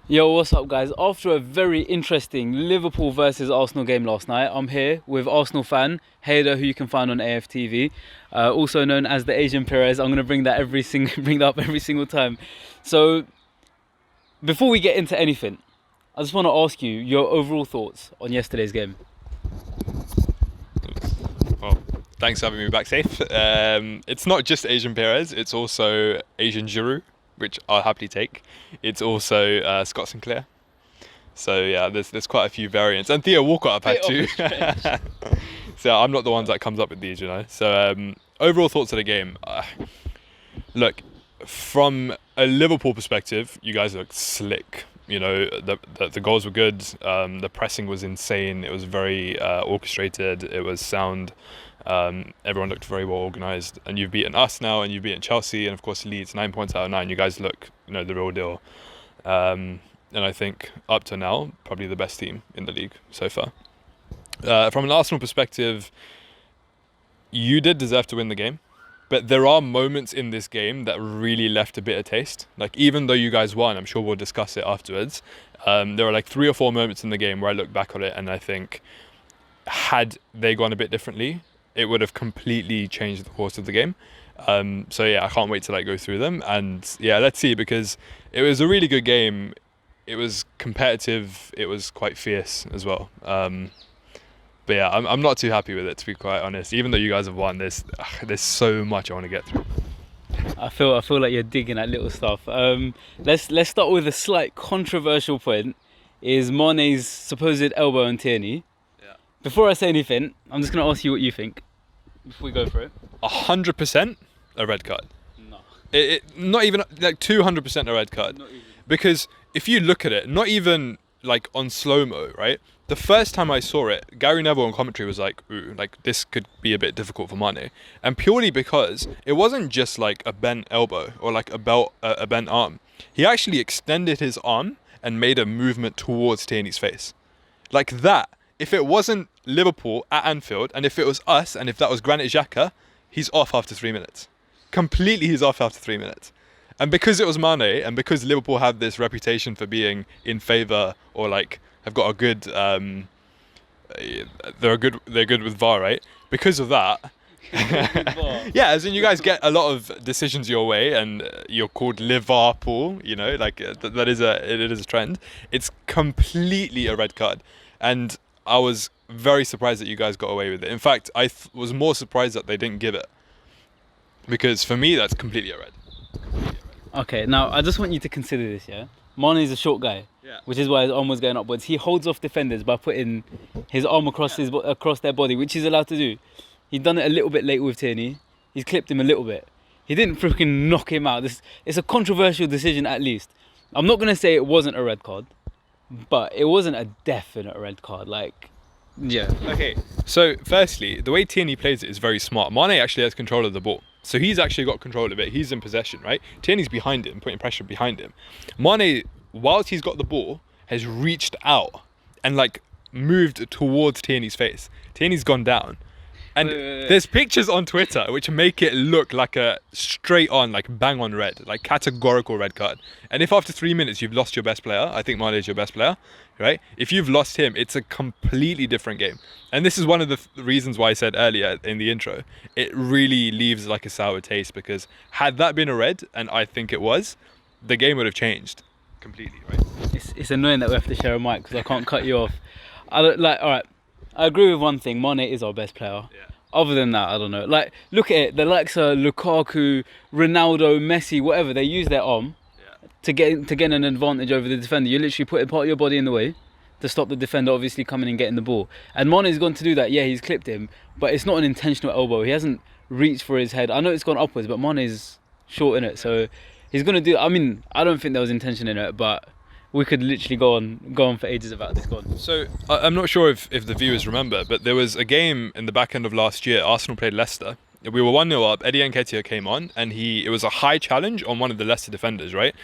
Yo, what's up, guys? After a very interesting Liverpool versus Arsenal game last night, I'm here with Arsenal fan Hader, who you can find on AFTV, also known as the Asian Perez. I'm gonna bring that bring that up every single time. So, before we get into anything, I just want to ask you your overall thoughts on yesterday's game. Well, thanks for having me back safe. It's not just Asian Perez, it's also Asian Giroud, which I'll happily take. It's also Scott Sinclair. So yeah, there's quite a few variants. And Theo Walcott I've had too. So I'm not the ones that comes up with these, you know. So overall thoughts of the game. Look, from a Liverpool perspective, you guys look slick. You know, the goals were good. The pressing was insane. It was very orchestrated. It was sound. Everyone looked very well organised. And you've beaten us now, and you've beaten Chelsea, and of course Leeds. 9 points out of 9. You guys look, the real deal. And I think up to now, probably the best team in the league so far. From an Arsenal perspective, you did deserve to win the game. But there are moments in this game that really left a bitter taste. Like, even though you guys won, I'm sure we'll discuss it afterwards. There were like 3 or 4 moments in the game where I look back on it and I think, had they gone a bit differently, it would have completely changed the course of the game. So yeah, I can't wait to go through them. And yeah, let's see, because it was a really good game. It was competitive. It was quite fierce as well. But yeah, I'm not too happy with it, to be quite honest. Even though you guys have won, there's so much I want to get through. I feel like you're digging at little stuff. Let's start with a slight controversial point. Is Mane's supposed elbow on Tierney? Yeah. Before I say anything, I'm just gonna ask you what you think before we go for it. 100% a red card. No. It not even 200% a red card. Not even. Because if you look at it, not even on slow-mo, right? The first time I saw it, Gary Neville on commentary was like, ooh, this could be a bit difficult for Mane. And purely because it wasn't just a bent elbow or a bent arm. He actually extended his arm and made a movement towards Tierney's face. Like that. If it wasn't Liverpool at Anfield, and if it was us, and if that was Granit Xhaka, he's off after 3 minutes. Completely he's off after 3 minutes. And because it was Mane, and because Liverpool have this reputation for being in favour or have got a good, they're good with VAR, right? Because of that, yeah, as in you guys get a lot of decisions your way, and you're called Liverpool. It is a trend. It's completely a red card, and I was very surprised that you guys got away with it. In fact, I was more surprised that they didn't give it, because for me that's completely a red. Okay, now I just want you to consider this, yeah? Mane is a short guy, Yeah. which is why his arm was going upwards. He holds off defenders by putting his arm across across their body, which he's allowed to do. He'd done it a little bit late with Tierney. He's clipped him a little bit. He didn't freaking knock him out. It's a controversial decision, at least. I'm not going to say it wasn't a red card, but it wasn't a definite red card. Yeah. Okay, so firstly, the way Tierney plays it is very smart. Mane actually has control of the ball. So he's actually got control of it. He's in possession, right? Tierney's behind him, putting pressure behind him. Mane, whilst he's got the ball, has reached out and moved towards Tierney's face. Tierney's gone down. And there's pictures on Twitter which make it look like a straight on, bang on red, categorical red card. And if after 3 minutes you've lost your best player, I think Mane is your best player, right? If you've lost him, it's a completely different game. And this is one of the reasons why I said earlier in the intro, it really leaves a sour taste, because had that been a red, and I think it was, the game would have changed completely, right? It's annoying that we have to share a mic because I can't cut you off. Alright, I agree with one thing. Mane is our best player. Yeah. Other than that, I don't know. Look at it. The likes of Lukaku, Ronaldo, Messi, whatever, they use their arm to get an advantage over the defender. You literally put part of your body in the way to stop the defender obviously coming and getting the ball. And Mane's gone to do that. Yeah, he's clipped him, but it's not an intentional elbow. He hasn't reached for his head. I know it's gone upwards, but Mane's short in it, so he's gonna do. I mean, I don't think there was intention in it, but we could literally go on for ages about this one. So I'm not sure if the viewers remember, but there was a game in the back end of last year. Arsenal played Leicester. We were 1-0 up. Eddie Nketiah came on, and it was a high challenge on one of the Leicester defenders, right?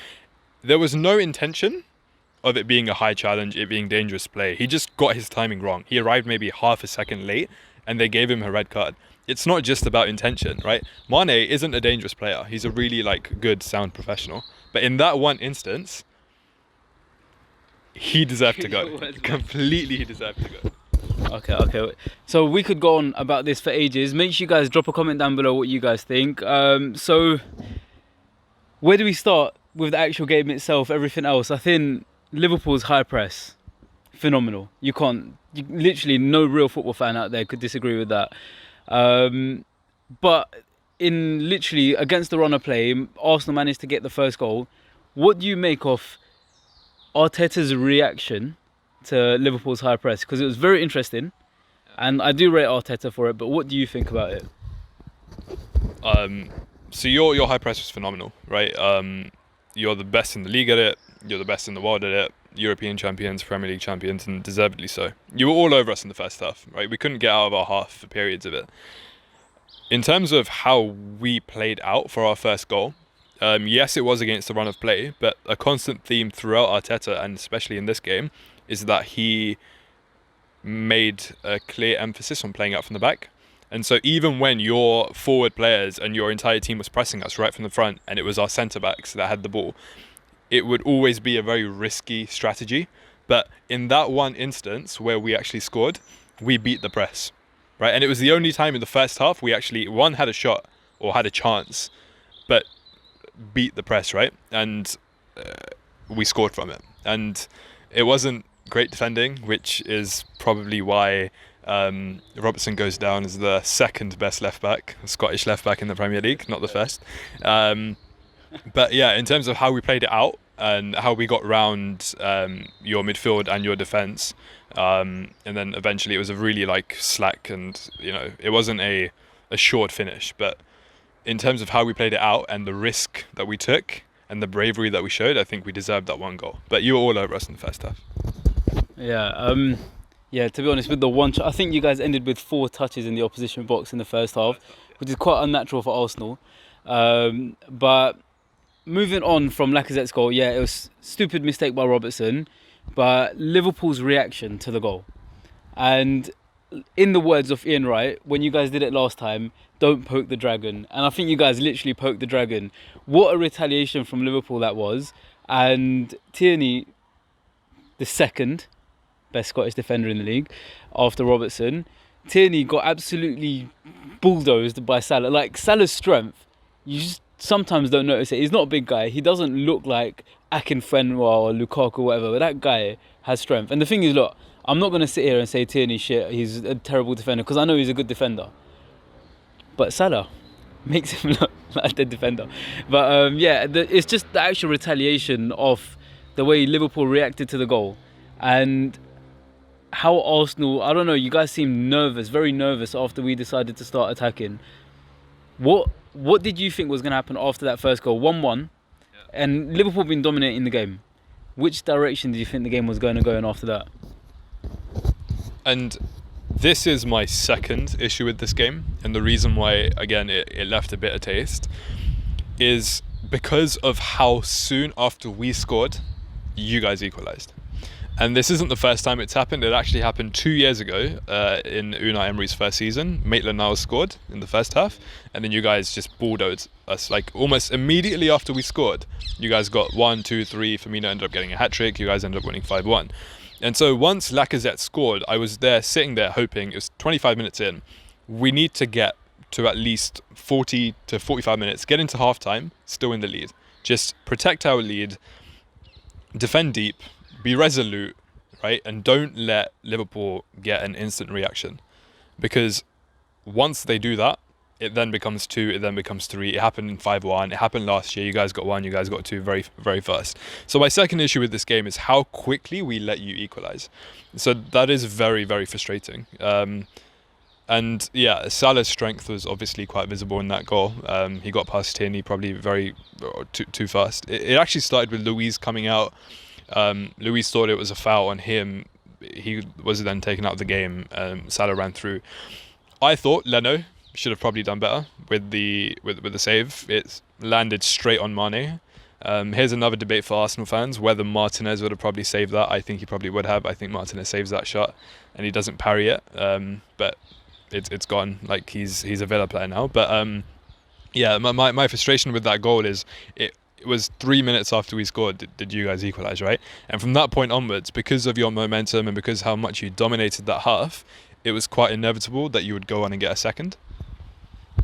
There was no intention of it being a high challenge, it being dangerous play. He just got his timing wrong. He arrived maybe half a second late, and they gave him a red card. It's not just about intention, right? Mane isn't a dangerous player. He's a really good, sound professional. But in that one instance, he deserved to go. Completely, he deserved to go. Okay. So we could go on about this for ages. Make sure you guys drop a comment down below what you guys think. So where do we start with the actual game itself, everything else? I think Liverpool's high press, phenomenal. Literally no real football fan out there could disagree with that. But in literally against the run of play, Arsenal managed to get the first goal. What do you make of Arteta's reaction to Liverpool's high press? Because it was very interesting, and I do rate Arteta for it. But what do you think about it? So your high press was phenomenal, right? You're the best in the league at it. You're the best in the world at it. European champions, Premier League champions, and deservedly so. You were all over us in the first half, right? We couldn't get out of our half for periods of it. In terms of how we played out for our first goal, yes, it was against the run of play, but a constant theme throughout Arteta, and especially in this game, is that he made a clear emphasis on playing out from the back. And so even when your forward players and your entire team was pressing us right from the front, and it was our centre-backs that had the ball, it would always be a very risky strategy. But in that one instance where we actually scored, we beat the press, right? And it was the only time in the first half we actually, one, had a shot or had a chance, but beat the press, right? And we scored from it. And it wasn't great defending, which is probably why Robertson goes down as the second best left back, Scottish left back in the Premier League, not the first. But yeah, in terms of how we played it out and how we got round your midfield and your defence, and then eventually it was a really slack, and it wasn't a short finish. But in terms of how we played it out and the risk that we took and the bravery that we showed, I think we deserved that one goal. But you were all over us in the first half. Yeah, to be honest, with the one, I think you guys ended with 4 touches in the opposition box in the first half, which is quite unnatural for Arsenal. But moving on from Lacazette's goal, yeah, it was a stupid mistake by Robertson, but Liverpool's reaction to the goal. And in the words of Ian Wright, when you guys did it last time, don't poke the dragon. And I think you guys literally poked the dragon. What a retaliation from Liverpool that was. And Tierney, the second best Scottish defender in the league after Robertson, Tierney got absolutely bulldozed by Salah. Salah's strength, you just sometimes don't notice it. He's not a big guy. He doesn't look like Akinfenwa or Lukaku or whatever, but that guy has strength. And the thing is, look, I'm not going to sit here and say Tierney shit, he's a terrible defender, because I know he's a good defender. But Salah makes him look like a dead defender. But it's just the actual retaliation of the way Liverpool reacted to the goal. And how Arsenal, I don't know, you guys seemed nervous, very nervous after we decided to start attacking. What did you think was going to happen after that first goal? 1-1, and Liverpool been dominating the game. Which direction did you think the game was going to go in after that? And this is my second issue with this game, and the reason why, again, it left a bitter taste is because of how soon after we scored, you guys equalised. And this isn't the first time it's happened. It actually happened 2 years ago in Unai Emery's first season. Maitland-Niles scored in the first half, and then you guys just bulldozed us. Almost immediately after we scored, you guys got 1, 2, 3. Firmino ended up getting a hat-trick. You guys ended up winning 5-1. And so once Lacazette scored, I was sitting there hoping, it was 25 minutes in, we need to get to at least 40 to 45 minutes, get into half-time, still in the lead. Just protect our lead, defend deep, be resolute, right? And don't let Liverpool get an instant reaction. Because once they do that, it then becomes 2, it then becomes 3. It happened in 5-1. It happened last year. You guys got 1, you guys got 2 very, very fast. So my second issue with this game is how quickly we let you equalise. So that is very, very frustrating. And yeah, Salah's strength was obviously quite visible in that goal. He got past Tierney probably too fast. It actually started with Luiz coming out. Luiz thought it was a foul on him. He was then taken out of the game. Salah ran through. I thought Leno should have probably done better with the save. It landed straight on Mane. Here's another debate for Arsenal fans, whether Martinez would have probably saved that. I think he probably would have. I think Martinez saves that shot and he doesn't parry it. But it's gone. He's a Villa player now. But yeah, my frustration with that goal is it was 3 minutes after we scored did you guys equalise, right? And from that point onwards, because of your momentum and because how much you dominated that half, it was quite inevitable that you would go on and get a second.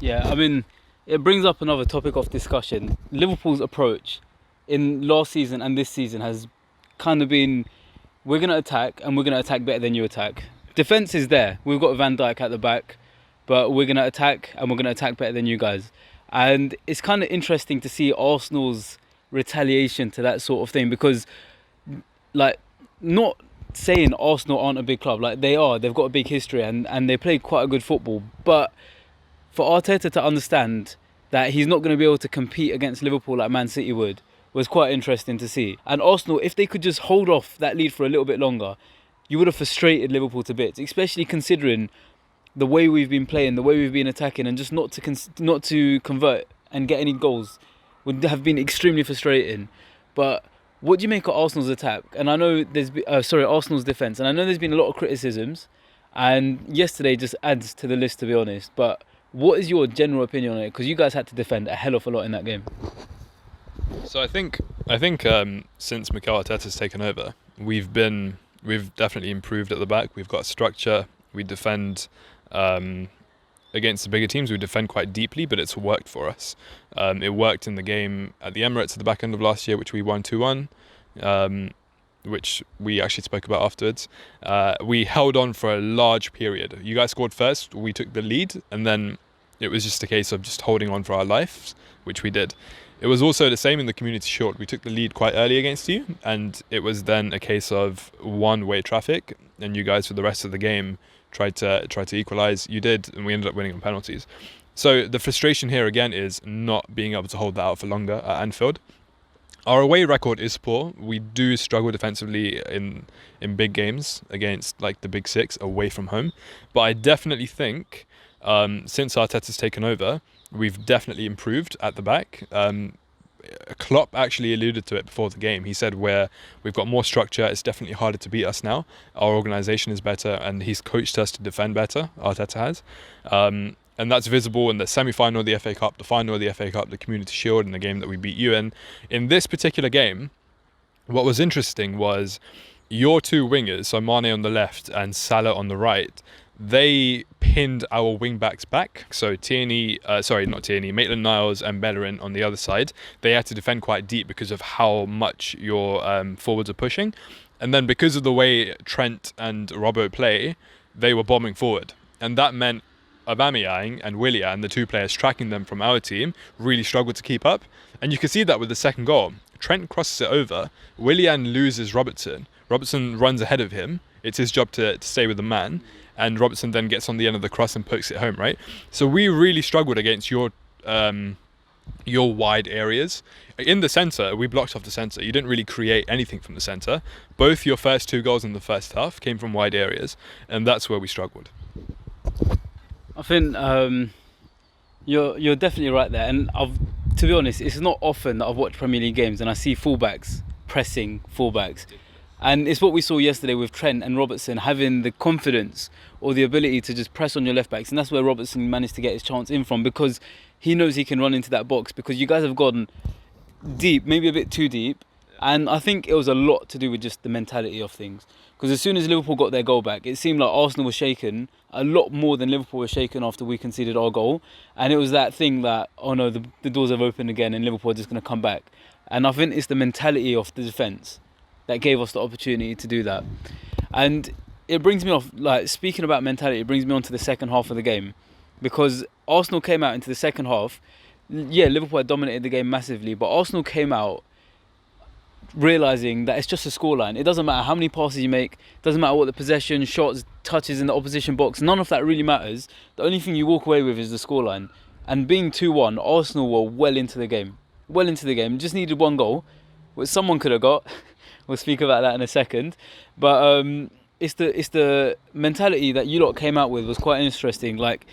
Yeah, I mean, it brings up another topic of discussion. Liverpool's approach in last season and this season has kind of been, we're going to attack and we're going to attack better than you attack. Defence is there. We've got Van Dijk at the back, but we're going to attack and we're going to attack better than you guys. And it's kind of interesting to see Arsenal's retaliation to that sort of thing, because, like, not saying Arsenal aren't a big club, like they are, they've got a big history and they play quite a good football, but for Arteta to understand that he's not going to be able to compete against Liverpool like Man City would was quite interesting to see. And Arsenal, if they could just hold off that lead for a little bit longer, you would have frustrated Liverpool to bits, especially considering the way we've been playing, the way we've been attacking, and just not to convert and get any goals would have been extremely frustrating. But what do you make of Arsenal's attack? And I know Arsenal's defence, and I know there's been a lot of criticisms, and yesterday just adds to the list, to be honest. But what is your general opinion on it? Because you guys had to defend a hell of a lot in that game. So I think since Mikel Arteta's taken over, we've definitely improved at the back. We've got structure. We defend against the bigger teams. We defend quite deeply, but it's worked for us. It worked in the game at the Emirates at the back end of last year, which we won 2-1, which we actually spoke about afterwards. We held on for a large period. You guys scored first, we took the lead, and then it was just a case of just holding on for our lives, which we did. It was also the same in the Community Shield. We took the lead quite early against you, and it was then a case of one-way traffic, and you guys for the rest of the game tried to equalise. You did, and we ended up winning on penalties. So the frustration here again is not being able to hold that out for longer at Anfield. Our away record is poor. We do struggle defensively in big games against like the big six away from home. But I definitely think since Arteta's taken over, we've definitely improved at the back. Klopp actually alluded to it before the game. He said we've got more structure, it's definitely harder to beat us now. Our organisation is better, and he's coached us to defend better, Arteta has. And that's visible in the semi-final of the FA Cup, the final of the FA Cup, the Community Shield, and the game that we beat you in. In this particular game, what was interesting was your two wingers, so Mane on the left and Salah on the right, they pinned our wing-backs back. So Maitland-Niles and Bellerin on the other side, they had to defend quite deep because of how much your forwards are pushing. And then because of the way Trent and Robbo play, they were bombing forward. And that meant Aubameyang and Willian, the two players tracking them from our team, really struggled to keep up. And you can see that with the second goal. Trent crosses it over, Willian loses Robertson. Robertson runs ahead of him. It's his job to stay with the man. And Robertson then gets on the end of the cross and pokes it home, right? So we really struggled against your wide areas. In the centre, we blocked off the centre. You didn't really create anything from the centre. Both your first two goals in the first half came from wide areas, and that's where we struggled. I think you're definitely right there. And to be honest, it's not often that I've watched Premier League games and I see fullbacks pressing fullbacks. And it's what we saw yesterday with Trent and Robertson having the confidence or the ability to just press on your left backs. And that's where Robertson managed to get his chance in from, because he knows he can run into that box, because you guys have gone deep, maybe a bit too deep. And I think it was a lot to do with just the mentality of things. Because as soon as Liverpool got their goal back, it seemed like Arsenal was shaken a lot more than Liverpool was shaken after we conceded our goal. And it was that thing that, oh no, the doors have opened again and Liverpool are just going to come back. And I think it's the mentality of the defence that gave us the opportunity to do that. And it brings me off, like, speaking about mentality, it brings me on to the second half of the game. Because Arsenal came out into the second half, yeah, Liverpool had dominated the game massively, but Arsenal came out realising that it's just a scoreline. It doesn't matter how many passes you make, it doesn't matter what the possession, shots, touches in the opposition box, none of that really matters. The only thing you walk away with is the scoreline. And being 2-1, Arsenal were well into the game. Just needed one goal, which someone could have got. We'll speak about that in a second. But it's the mentality that you lot came out with was quite interesting. Like,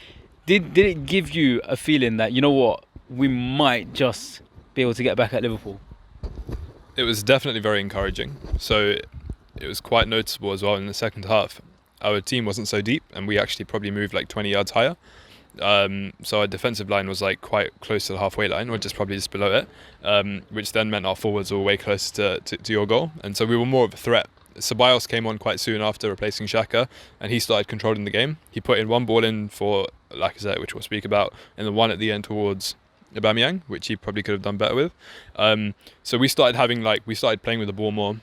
did it give you a feeling that, you know what, we might just be able to get back at Liverpool? It was definitely very encouraging. So it was quite noticeable as well in the second half. Our team wasn't so deep, and we actually probably moved like 20 yards higher. So our defensive line was like quite close to the halfway line, or probably just below it, which then meant our forwards were way closer to your goal, and so we were more of a threat. Ceballos came on quite soon after replacing Xhaka, and he started controlling the game. He put in one ball in for Lacazette, which we'll speak about, and the one at the end towards Aubameyang, which he probably could have done better with. So we started playing with the ball more.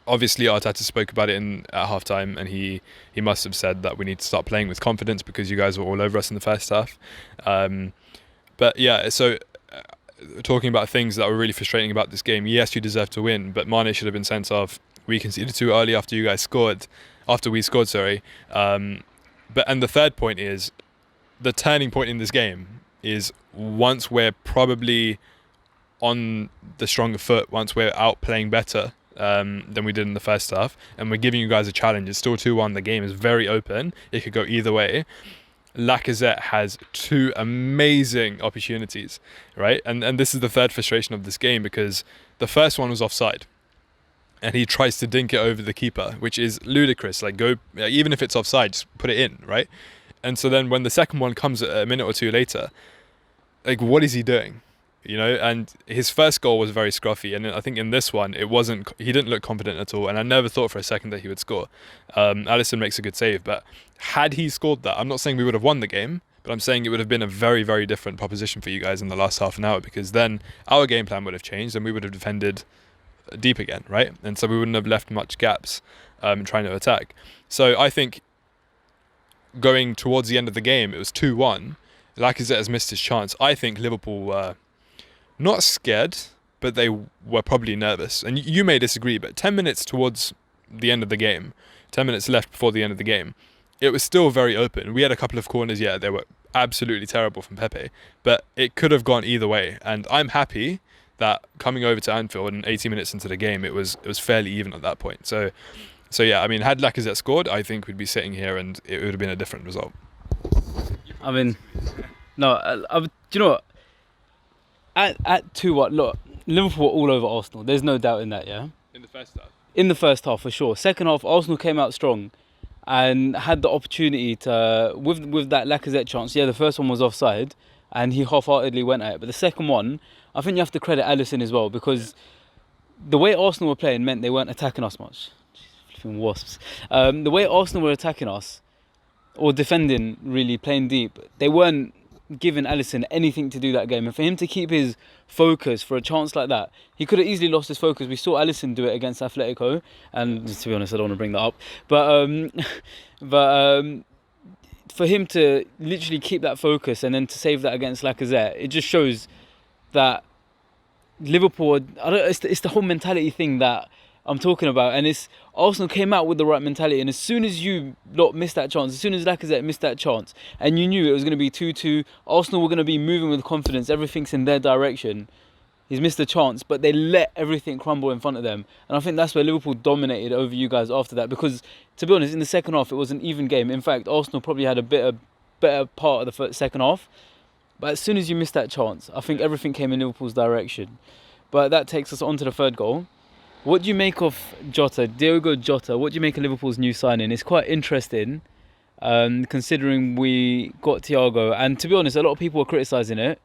Obviously, Arteta spoke about it at halftime, and he must have said that we need to start playing with confidence because you guys were all over us in the first half. But yeah, so talking about things that were really frustrating about this game. Yes, you deserve to win, but Mane should have been sent off. We conceded too early after we scored. And the third point is the turning point in this game is once we're probably on the stronger foot, once we're out playing better than we did in the first half, and we're giving you guys a challenge. It's still 2-1. The game is very open. It could go either way. Lacazette has 2 amazing opportunities, right? And this is the third frustration of this game, because the first one was offside, and he tries to dink it over the keeper, which is ludicrous. Like, even if it's offside, just put it in, right? And so then when the second one comes a minute or two later, like, what is he doing? You know, and his first goal was very scruffy, and I think in this one he didn't look confident at all, and I never thought for a second that he would score. Alisson makes a good save, but had he scored that, I'm not saying we would have won the game, but I'm saying it would have been a very, very different proposition for you guys in the last half an hour, because then our game plan would have changed and we would have defended deep again, right? And so we wouldn't have left much gaps trying to attack. So I think going towards the end of the game, it was 2-1. Lacazette has missed his chance. I think Liverpool were not scared, but they were probably nervous. And you may disagree, but 10 minutes towards the end of the game, 10 minutes left before the end of the game, it was still very open. We had a couple of corners, yeah, they were absolutely terrible from Pepe, but it could have gone either way. And I'm happy that coming over to Anfield and 80 minutes into the game, it was fairly even at that point. So yeah, I mean, had Lacazette scored, I think we'd be sitting here and it would have been a different result. I mean, no, do you know what? At 2-1, look, Liverpool were all over Arsenal. There's no doubt in that, yeah? In the first half? In the first half, for sure. Second half, Arsenal came out strong and had the opportunity to, with that Lacazette chance, yeah, the first one was offside and he half-heartedly went at it. But the second one, I think you have to credit Alisson as well, because the way Arsenal were playing meant they weren't attacking us much. Flipping wasps. The way Arsenal were attacking us, or defending, really, playing deep, they weren't giving Alisson anything to do that game. And for him to keep his focus for a chance like that, he could have easily lost his focus. We saw Alisson do it against Atletico, and to be honest, I don't want to bring that up. But for him to literally keep that focus and then to save that against Lacazette, it just shows that Liverpool, it's the whole mentality thing that I'm talking about, and it's Arsenal came out with the right mentality, and as soon as you lot missed that chance, as soon as Lacazette missed that chance, and you knew it was going to be 2-2, Arsenal were going to be moving with confidence, everything's in their direction. He's missed the chance, but they let everything crumble in front of them, and I think that's where Liverpool dominated over you guys after that, because to be honest, in the second half it was an even game. In fact, Arsenal probably had a better part of the second half, but as soon as you missed that chance, I think everything came in Liverpool's direction. But that takes us on to the third goal. What do you make of Jota, Diogo Jota? What do you make of Liverpool's new signing? It's quite interesting, considering we got Thiago. And to be honest, a lot of people were criticising it,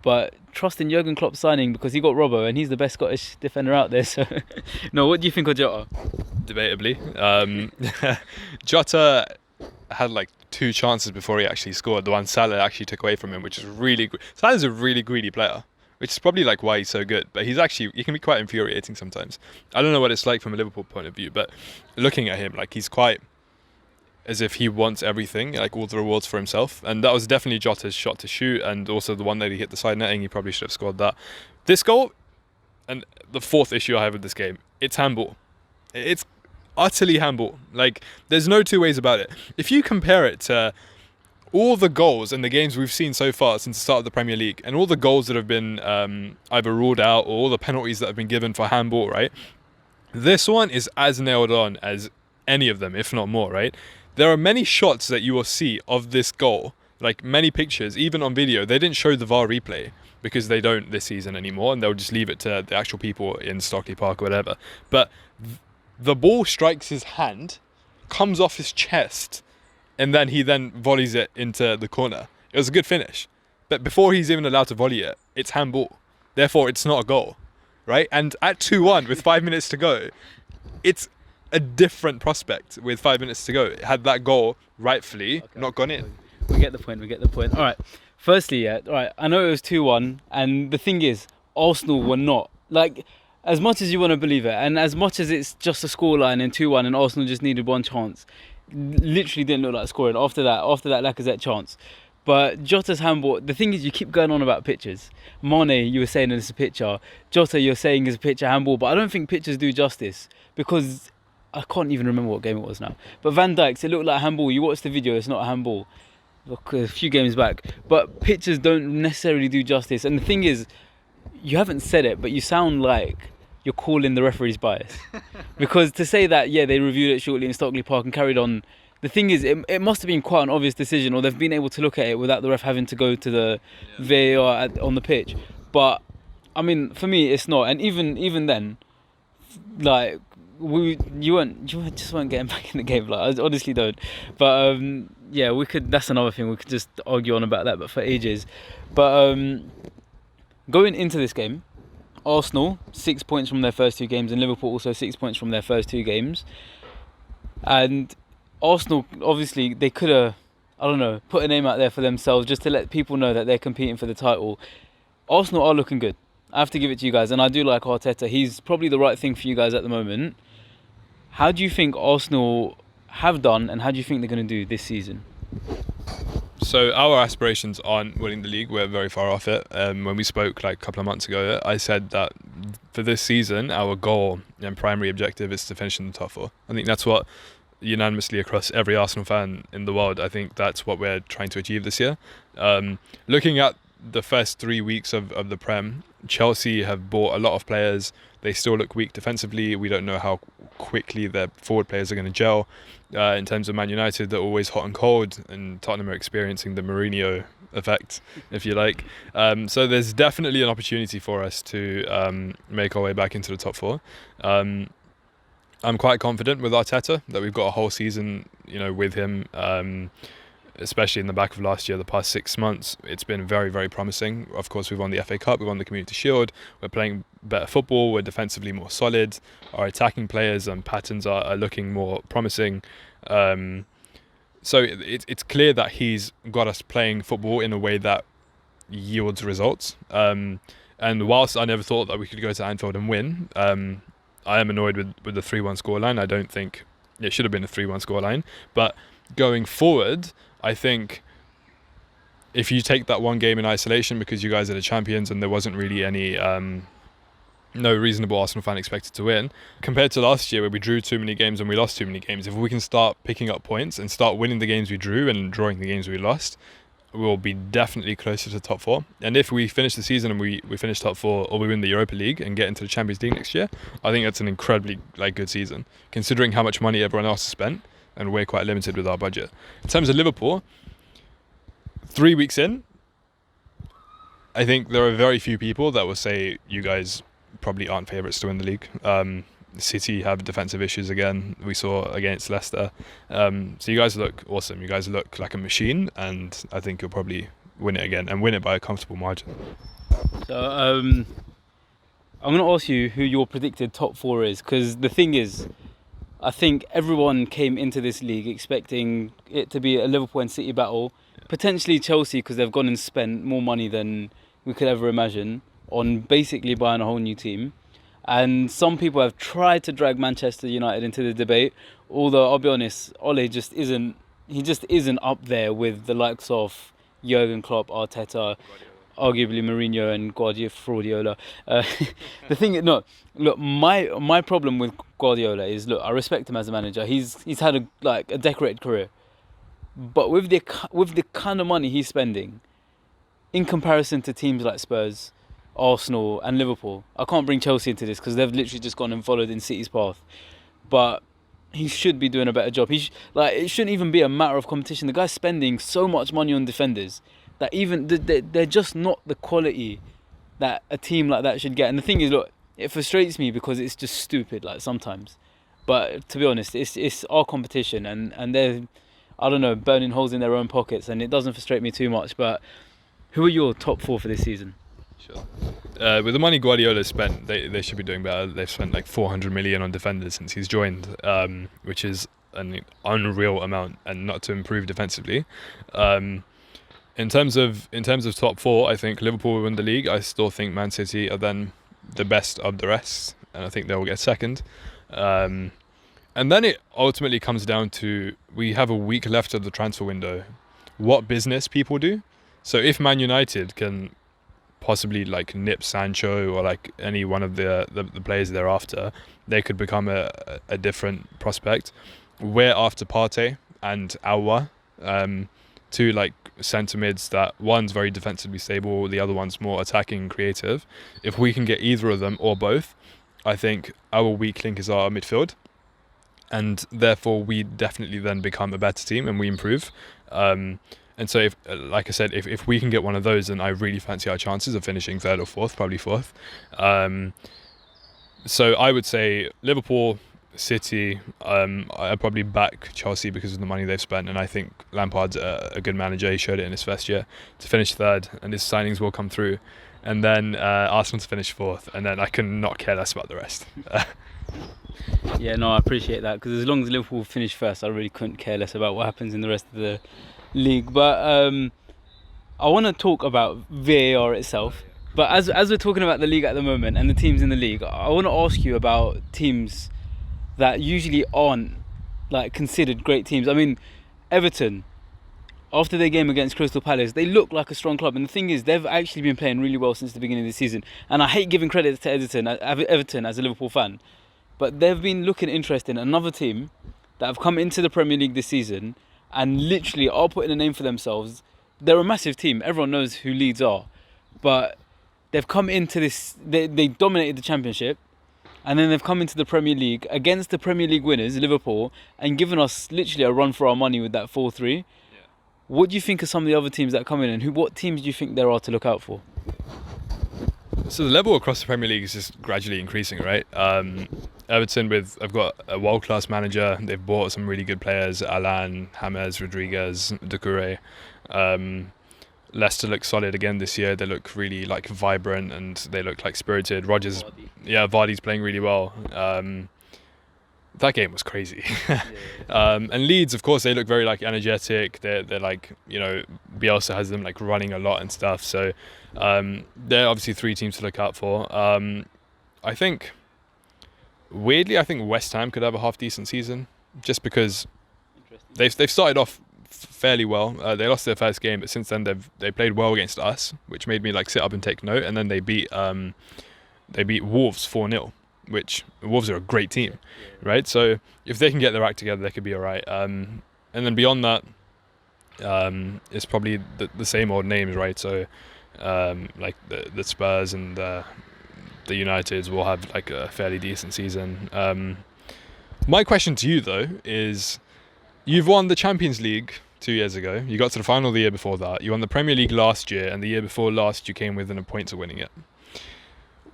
but trusting Jurgen Klopp's signing because he got Robbo and he's the best Scottish defender out there. So, no, what do you think of Jota? Debatably. Jota had like 2 chances before he actually scored. The one Salah actually took away from him, which is really good. Salah's a really greedy player, which is probably like why he's so good, but he can be quite infuriating sometimes. I don't know what it's like from a Liverpool point of view, but looking at him, like, he's quite as if he wants everything, like all the rewards for himself, and that was definitely Jota's shot to shoot, and also the one that he hit the side netting, he probably should have scored that. This goal, and the fourth issue I have with this game, it's handball. It's utterly handball. Like, there's no 2 ways about it. If you compare it to all the goals in the games we've seen so far since the start of the Premier League, and all the goals that have been either ruled out or all the penalties that have been given for handball, right? This one is as nailed on as any of them, if not more, right? There are many shots that you will see of this goal, like many pictures, even on video. They didn't show the VAR replay because they don't this season anymore, and they'll just leave it to the actual people in Stockley Park or whatever. But the ball strikes his hand, comes off his chest, and then he volleys it into the corner. It was a good finish. But before he's even allowed to volley it, it's handball. Therefore, it's not a goal, right? And at 2-1 with 5 minutes to go, it's a different prospect with 5 minutes to go. Had that goal rightfully not gone in. We get the point. All right. Firstly, all right, I know it was 2-1, and the thing is, Arsenal were not. Like, as much as you want to believe it, and as much as it's just a scoreline and 2-1 and Arsenal just needed one chance, literally didn't look like scoring after that Lacazette chance. But Jota's handball, the thing is, you keep going on about pitches. Mane, you were saying it's a picture. Jota, you're saying is a picture handball, but I don't think pictures do justice, because I can't even remember what game it was now. But Van Dijk's, it looked like a handball. You watch the video, it's not a handball. Look, a few games back. But pictures don't necessarily do justice. And the thing is, you haven't said it, but you sound like you're calling the referee's bias. Because to say that, yeah, they reviewed it shortly in Stockley Park and carried on. The thing is, it must have been quite an obvious decision, or they've been able to look at it without the ref having to go to the VAR on the pitch. But, I mean, for me, it's not. And even then, like, you just weren't getting back in the game. Like, I honestly don't. But, yeah, that's another thing. We could just argue on about that, but for ages. But, going into this game, Arsenal, 6 points from their first 2 games, and Liverpool also 6 points from their first 2 games. And Arsenal, obviously, they could have, I don't know, put a name out there for themselves just to let people know that they're competing for the title. Arsenal are looking good. I have to give it to you guys, and I do like Arteta. He's probably the right thing for you guys at the moment. How do you think Arsenal have done, and how do you think they're going to do this season? So our aspirations aren't winning the league. We're very far off it. When we spoke like a couple of months ago, I said that for this season, our goal and primary objective is to finish in the top 4. I think that's what unanimously across every Arsenal fan in the world, I think that's what we're trying to achieve this year. Looking at the first 3 weeks of the Prem, Chelsea have bought a lot of players. They still look weak defensively. We don't know how quickly their forward players are going to gel. In terms of Man United, they're always hot and cold, and Tottenham are experiencing the Mourinho effect, if you like. So there's definitely an opportunity for us to make our way back into the top 4. I'm quite confident with Arteta that we've got a whole season, with him, especially in the back of last year, the past 6 months. It's been very, very promising. Of course, we've won the FA Cup, we've won the Community Shield, we're playing better football, we're defensively more solid, our attacking players and patterns are looking more promising. So it's clear that he's got us playing football in a way that yields results. And whilst I never thought that we could go to Anfield and win, I am annoyed with the 3-1 scoreline. I don't think it should have been a 3-1 scoreline. But going forward, I think if you take that one game in isolation, because you guys are the champions and there wasn't really any no reasonable Arsenal fan expected to win, compared to last year where we drew too many games and we lost too many games, if we can start picking up points and start winning the games we drew and drawing the games we lost, we'll be definitely closer to top 4. And if we finish the season and we finish top 4, or we win the Europa League and get into the Champions League next year, I think that's an incredibly good season, considering how much money everyone else has spent, and we're quite limited with our budget. In terms of Liverpool, 3 weeks in, I think there are very few people that will say you guys probably aren't favourites to win the league. City have defensive issues again. We saw against Leicester. So you guys look awesome. You guys look like a machine, and I think you'll probably win it again and win it by a comfortable margin. So I'm going to ask you who your predicted top 4 is, because the thing is, I think everyone came into this league expecting it to be a Liverpool and City battle, potentially Chelsea, because they've gone and spent more money than we could ever imagine on basically buying a whole new team. And some people have tried to drag Manchester United into the debate, although I'll be honest, Ole just isn't up there with the likes of Jurgen Klopp, Arteta, arguably Mourinho and Guardiola. The thing is, look, my problem with Guardiola is, look, I respect him as a manager. He's had a decorated career, but with the kind of money he's spending, in comparison to teams like Spurs, Arsenal and Liverpool, I can't bring Chelsea into this because they've literally just gone and followed in City's path, but he should be doing a better job. It shouldn't even be a matter of competition. The guy's spending so much money on defenders that even they're just not the quality that a team like that should get. And the thing is, look, it frustrates me because it's just stupid, like sometimes. But to be honest, it's our competition, and they're I don't know, burning holes in their own pockets, and it doesn't frustrate me too much. But who are your top 4 for this season? Sure. With the money Guardiola spent, they should be doing better. They've spent like 400 million on defenders since he's joined, which is an unreal amount, and not to improve defensively. In terms of top 4, I think Liverpool will win the league. I still think Man City are then the best of the rest, and I think they will get second. And then it ultimately comes down to, we have a week left of the transfer window, what business people do. So if Man United can possibly like nip Sancho or like any one of the players thereafter, they could become a different prospect. We're after Partey and Aouar, two like centre mids that one's very defensively stable, the other one's more attacking and creative. If we can get either of them or both, I think our weak link is our midfield, and therefore we definitely then become a better team and we improve. And so, if, like I said, if we can get one of those, then I really fancy our chances of finishing 3rd or 4th, probably 4th. So I would say Liverpool, City. I'd probably back Chelsea because of the money they've spent, and I think Lampard's a good manager. He showed it in his first year to finish 3rd, and his signings will come through. And then Arsenal to finish 4th, and then I can not care less about the rest. Yeah, no, I appreciate that, because as long as Liverpool finish 1st, I really couldn't care less about what happens in the rest of the league. But I want to talk about VAR itself. But as we're talking about the league at the moment and the teams in the league, I want to ask you about teams that usually aren't like considered great teams. I mean, Everton, after their game against Crystal Palace, they look like a strong club, and the thing is, they've actually been playing really well since the beginning of the season. And I hate giving credit to Everton as a Liverpool fan, but they've been looking interesting. Another team that have come into the Premier League this season and literally are putting a name for themselves. They're a massive team. Everyone knows who Leeds are, but they've come into this. They dominated the Championship, and then they've come into the Premier League against the Premier League winners, Liverpool, and given us literally a run for our money with that 4-3. Yeah. What do you think of some of the other teams that come in, and what teams do you think there are to look out for? So the level across the Premier League is just gradually increasing, right? Everton, I've got a world-class manager. They've bought some really good players: Alan, James Rodriguez, Doucouré. Leicester look solid again this year. They look really like vibrant, and they look like spirited. Vardy's playing really well. That game was crazy. And Leeds, of course, they look very like energetic. They're like, you know, Bielsa has them like running a lot and stuff. So they're obviously 3 teams to look out for. I think, weirdly, I think West Ham could have a half decent season, just because they've started off fairly well. They lost their first game, but since then they played well against us, which made me like sit up and take note. And then they beat Wolves 4-0. Which Wolves are a great team, right? So if they can get their act together, they could be all right. And then beyond that, it's probably the same old names, right? So like the Spurs and the Uniteds will have like a fairly decent season. My question to you though is, you've won the Champions League 2 years ago. You got to the final the year before that. You won the Premier League last year, and the year before last you came within a point to winning it.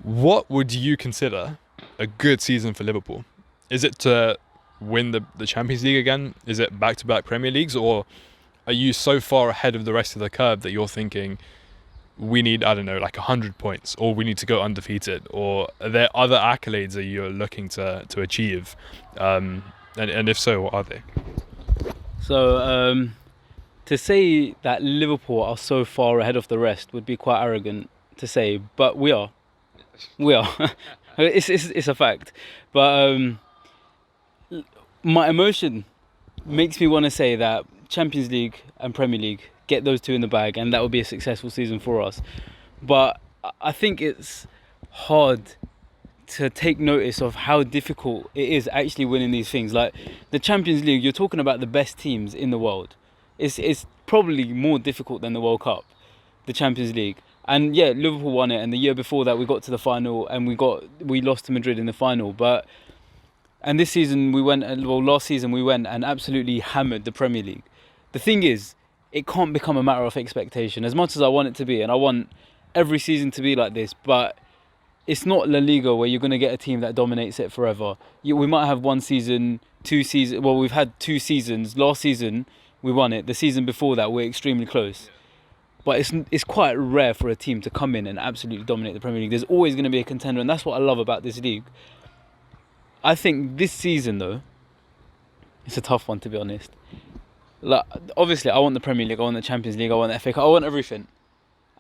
What would you consider a good season for Liverpool? Is it to win the Champions League again? Is it back-to-back Premier Leagues? Or are you so far ahead of the rest of the curve that you're thinking, we need, I don't know, like 100 points, or we need to go undefeated? Or are there other accolades that you're looking to achieve? And if so, what are they? So to say that Liverpool are so far ahead of the rest would be quite arrogant to say, but we are. It's a fact. But my emotion makes me want to say that Champions League and Premier League, get those 2 in the bag, and that will be a successful season for us. But I think it's hard to take notice of how difficult it is actually winning these things. Like the Champions League, you're talking about the best teams in the world. It's probably more difficult than the World Cup, the Champions League. And yeah, Liverpool won it, and the year before that we got to the final and we lost to Madrid in the final. And this season last season we went and absolutely hammered the Premier League. The thing is, it can't become a matter of expectation, as much as I want it to be, and I want every season to be like this, but it's not La Liga where you're going to get a team that dominates it forever. We might have 1 season, 2 seasons. Well, we've had 2 seasons. Last season we won it. The season before that, we're extremely close. But it's quite rare for a team to come in and absolutely dominate the Premier League. There's always going to be a contender, and that's what I love about this league. I think this season, though, it's a tough one, to be honest. Like, obviously, I want the Premier League, I want the Champions League, I want the FA Cup, I want everything.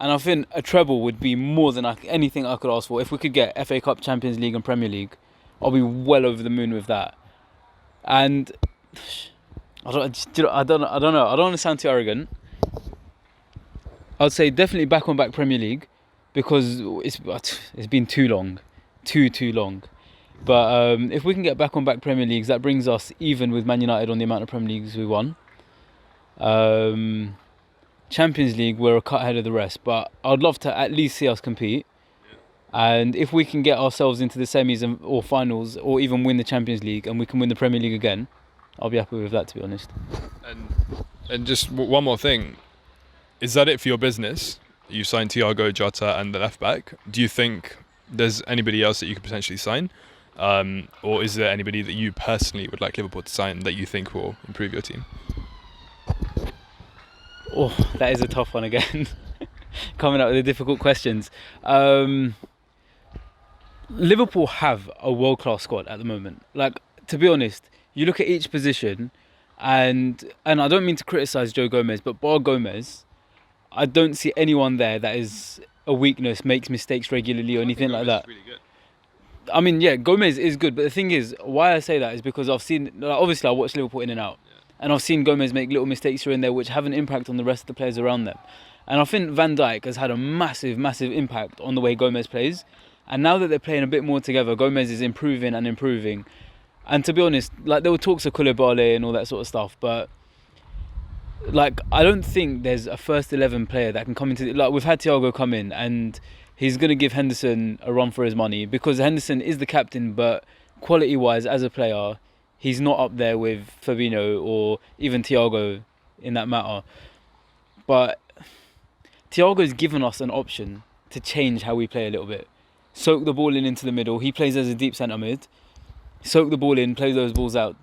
And I think a treble would be more than anything I could ask for. If we could get FA Cup, Champions League and Premier League, I'll be well over the moon with that. And I don't know. I don't want to sound too arrogant. I'd say definitely back on back Premier League, because it's been too long, too long. But if we can get back on back Premier Leagues, that brings us even with Man United on the amount of Premier Leagues we won. Champions League, we're a cut ahead of the rest, but I'd love to at least see us compete. And if we can get ourselves into the semis or finals, or even win the Champions League, and we can win the Premier League again, I'll be happy with that, to be honest. And just one more thing. Is that it for your business? You signed Diogo Jota and the left back. Do you think there's anybody else that you could potentially sign? Or is there anybody that you personally would like Liverpool to sign that you think will improve your team? Oh, that is a tough one again. Coming up with the difficult questions. Liverpool have a world-class squad at the moment. Like, to be honest, you look at each position, and I don't mean to criticise Joe Gomez, but bar Gomez, I don't see anyone there that is a weakness, makes mistakes regularly or anything like that. Really good. I mean, yeah, Gomez is good, but the thing is, why I say that is because I've seen, obviously I watch Liverpool in and out, and I've seen Gomez make little mistakes here and there which have an impact on the rest of the players around them. And I think Van Dijk has had a massive impact on the way Gomez plays. And now that they're playing a bit more together, Gomez is improving. And to be honest, like, there were talks of Koulibaly and all that sort of stuff, but like, I don't think there's a first 11 player that can come into... Like, we've had Thiago come in, and he's going to give Henderson a run for his money, because Henderson is the captain, but quality-wise, as a player, he's not up there with Fabinho or even Thiago in that matter. But Thiago's given us an option to change how we play a little bit. Soak the ball into the middle. He plays as a deep centre mid. Soak the ball in, play those balls out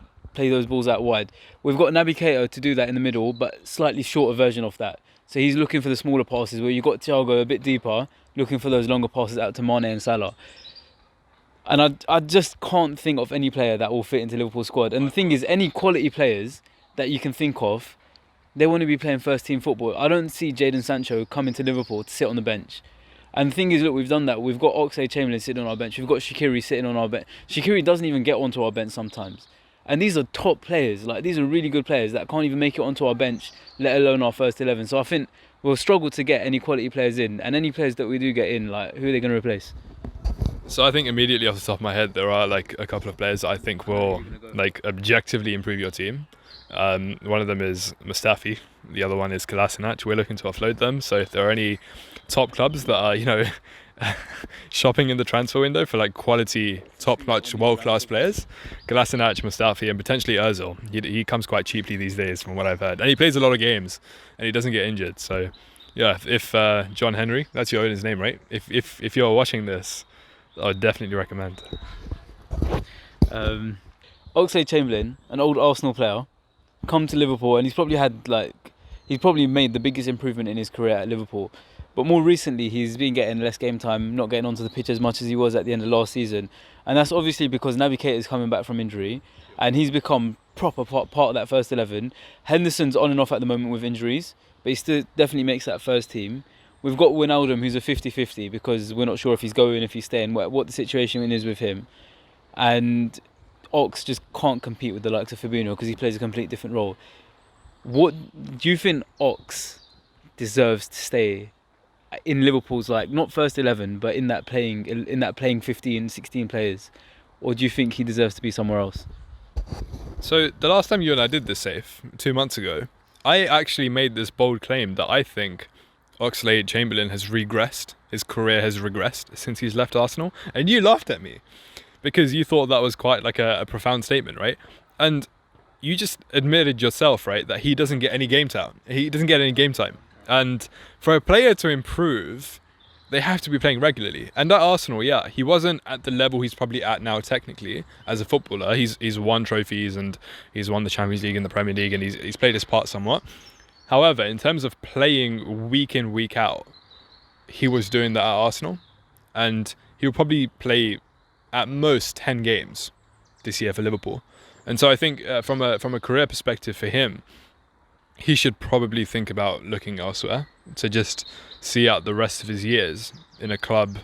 wide. We've got Naby Keita to do that in the middle, but slightly shorter version of that. So he's looking for the smaller passes, where you've got Thiago a bit deeper, looking for those longer passes out to Mane and Salah. And I just can't think of any player that will fit into Liverpool's squad. And the thing is, any quality players that you can think of, they want to be playing first team football. I don't see Jadon Sancho coming to Liverpool to sit on the bench. And the thing is, look, we've done that. We've got Oxlade-Chamberlain sitting on our bench. We've got Shaqiri sitting on our bench. Shaqiri doesn't even get onto our bench sometimes. And these are top players. Like, these are really good players that can't even make it onto our bench, let alone our first 11. So I think we'll struggle to get any quality players in. And any players that we do get in, like, who are they going to replace? So I think immediately off the top of my head, there are like a couple of players that I think will like objectively improve your team. One of them is Mustafi. The other one is Kolasinac. We're looking to offload them. So if there are any top clubs that are, shopping in the transfer window for like quality, top-notch, world-class players, Kolasinac, Mustafi, and potentially Ozil. He comes quite cheaply these days, from what I've heard, and he plays a lot of games, and he doesn't get injured. So, yeah, if John Henry, that's your owner's name, right? If you're watching this, I would definitely recommend. Oxlade-Chamberlain, an old Arsenal player, come to Liverpool, and he's probably made the biggest improvement in his career at Liverpool. But more recently, he's been getting less game time, not getting onto the pitch as much as he was at the end of last season. And that's obviously because Naby Keita is coming back from injury, and he's become proper part of that first 11. Henderson's on and off at the moment with injuries, but he still definitely makes that first team. We've got Wijnaldum, who's a 50-50, because we're not sure if he's going, if he's staying, what the situation is with him. And Ox just can't compete with the likes of Fabinho because he plays a complete different role. What do you think Ox deserves to stay in Liverpool's, like, not first 11, but in that playing 15, 16 players? Or do you think he deserves to be somewhere else? So the last time you and I did this, Safe, 2 months ago, I actually made this bold claim that I think Oxlade-Chamberlain has regressed. His career has regressed since he's left Arsenal. And you laughed at me because you thought that was quite like a profound statement, right? And you just admitted yourself, right, that he doesn't get any game time. He doesn't get any game time. And for a player to improve, they have to be playing regularly. And at Arsenal, yeah, he wasn't at the level he's probably at now technically as a footballer. He's won trophies and he's won the Champions League and the Premier League, and he's played his part somewhat. However, in terms of playing week in, week out, he was doing that at Arsenal, and he'll probably play at most 10 games this year for Liverpool. And so I think from a career perspective for him, he should probably think about looking elsewhere to just see out the rest of his years in a club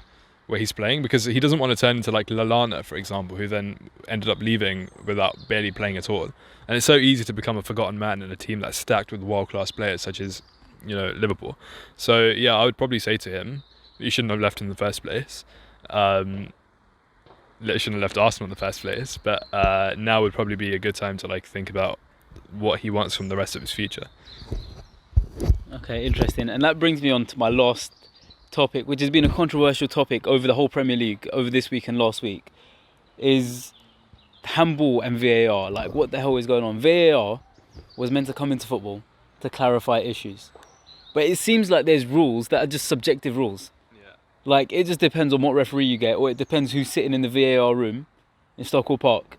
where he's playing, because he doesn't want to turn into like Lallana, for example, who then ended up leaving without barely playing at all. And it's so easy to become a forgotten man in a team that's stacked with world-class players such as, Liverpool. So yeah, I would probably say to him, you shouldn't have left in the first place. You shouldn't have left Arsenal in the first place. But now would probably be a good time to like think about what he wants from the rest of his future. Okay, interesting. And that brings me on to my last topic, which has been a controversial topic over the whole Premier League over this week and last week, is handball and VAR. Like, what the hell is going on? VAR was meant to come into football to clarify issues, but it seems like there's rules that are just subjective rules. Yeah. Like, it just depends on what referee you get, or it depends who's sitting in the VAR room in Stockwell Park.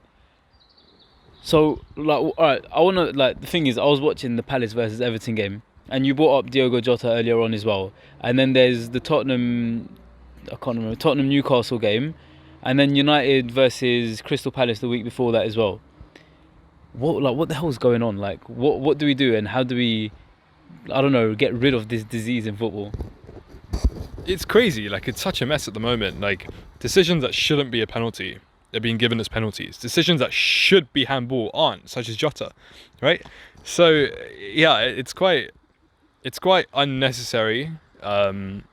So, like, all right, the thing is, I was watching the Palace versus Everton game, and you brought up Diogo Jota earlier on as well. And then there's the Tottenham Newcastle game, and then United versus Crystal Palace the week before that as well. What the hell is going on? Like, what do we do, and how do we, I don't know, get rid of this disease in football? It's crazy. Like, it's such a mess at the moment. Like, decisions that shouldn't be a penalty are being given as penalties. Decisions that should be handball aren't, such as Jota, right? So yeah, it's quite unnecessary, and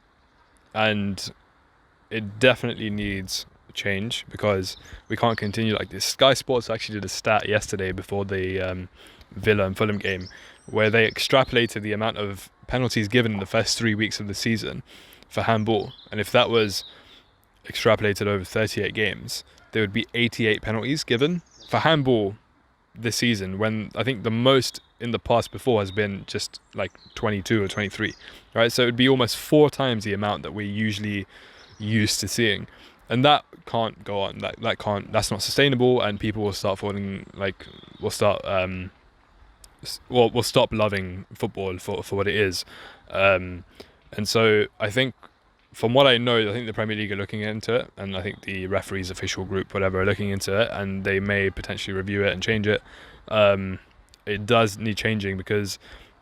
it definitely needs change, because we can't continue like this. Sky Sports actually did a stat yesterday before the Villa and Fulham game, where they extrapolated the amount of penalties given in the first 3 weeks of the season for handball, and if that was extrapolated over 38 games, there would be 88 penalties given for handball this season, when I think the most in the past before has been just like 22 or 23, right? So it would be almost 4 times the amount that we're usually used to seeing, and that can't go on. That's not sustainable, and people will start falling, like, we'll stop loving football for what it is, and so I think, from what I know, I think the Premier League are looking into it, and I think the referees official group, whatever, are looking into it, and they may potentially review it and change it. It does need changing, because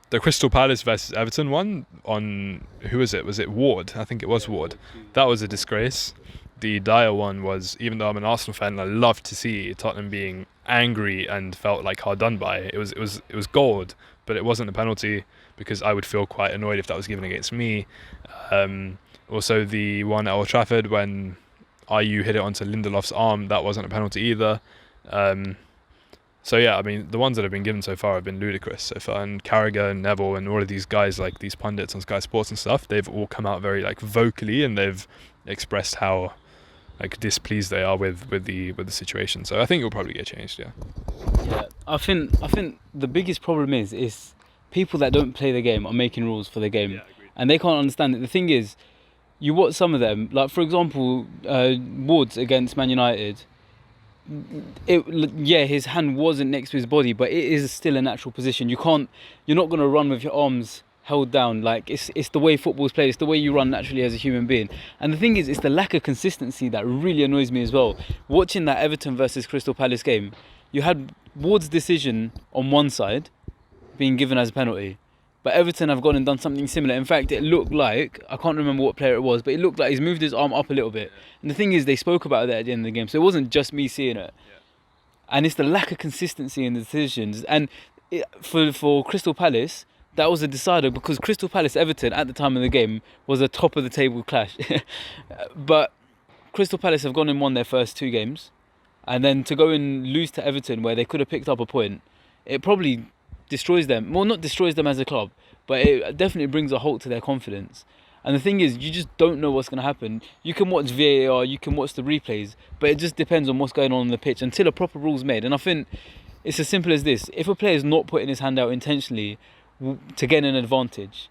the Crystal Palace versus Everton one on, who was it? Was it Ward? I think it was Ward. That was a disgrace. The Dyer one was, even though I'm an Arsenal fan, I loved to see Tottenham being angry and felt like hard done by. It was gold, but it wasn't a penalty, because I would feel quite annoyed if that was given against me. Also, the one at Old Trafford when Ayew hit it onto Lindelof's arm, that wasn't a penalty either. So yeah, I mean, the ones that have been given so far have been ludicrous so far. And Carragher and Neville and all of these guys, like these pundits on Sky Sports and stuff, they've all come out very like vocally, and they've expressed how like displeased they are with the situation. So I think it'll probably get changed. Yeah. Yeah, I think the biggest problem is people that don't play the game are making rules for the game, and they can't understand it. The thing is, you watch some of them, like for example, Woods against Man United. His hand wasn't next to his body, but it is still a natural position. You're not going to run with your arms held down. Like, it's the way football's played. It's the way you run naturally as a human being. And the thing is, it's the lack of consistency that really annoys me as well. Watching that Everton versus Crystal Palace game, you had Ward's decision on one side being given as a penalty, but Everton have gone and done something similar. In fact, it looked like, I can't remember what player it was, but it looked like he's moved his arm up a little bit. And the thing is, they spoke about that at the end of the game, so it wasn't just me seeing it. And it's the lack of consistency in the decisions. And for Crystal Palace, that was a decider, because Crystal Palace Everton at the time of the game was a top of the table clash. But Crystal Palace have gone and won their first 2 games, and then to go and lose to Everton, where they could have picked up a point, it probably destroys them. Well, not destroys them as a club, but it definitely brings a halt to their confidence. And the thing is, you just don't know what's going to happen. You can watch VAR, you can watch the replays, but it just depends on what's going on the pitch until a proper rule's made. And I think it's as simple as this. If a player's not putting his hand out intentionally to get an advantage,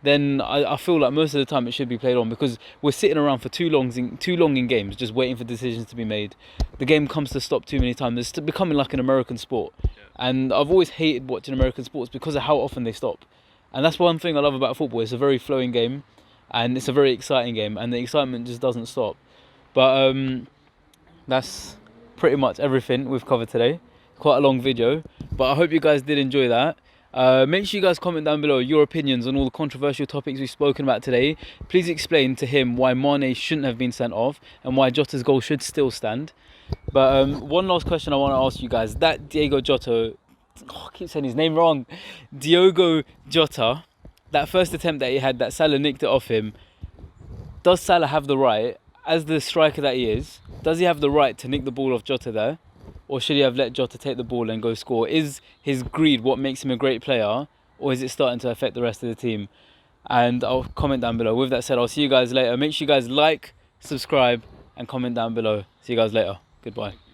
then I feel like most of the time it should be played on, because we're sitting around for too long in games, just waiting for decisions to be made. The game comes to stop too many times. It's becoming like an American sport. And I've always hated watching American sports because of how often they stop. And that's one thing I love about football. It's a very flowing game, and it's a very exciting game, and the excitement just doesn't stop. But that's pretty much everything we've covered today. Quite a long video, but I hope you guys did enjoy that. Make sure you guys comment down below your opinions on all the controversial topics we've spoken about today. Please explain to him why Mane shouldn't have been sent off and why Jota's goal should still stand. But one last question I want to ask you guys. That Diogo Jota, I keep saying his name wrong. Diogo Jota, that first attempt that he had, that Salah nicked it off him. Does Salah have the right, as the striker that he is, does he have the right to nick the ball off Jota there? Or should he have let Jota take the ball and go score? Is his greed what makes him a great player? Or is it starting to affect the rest of the team? And I'll comment down below. With that said, I'll see you guys later. Make sure you guys like, subscribe, and comment down below. See you guys later. Goodbye.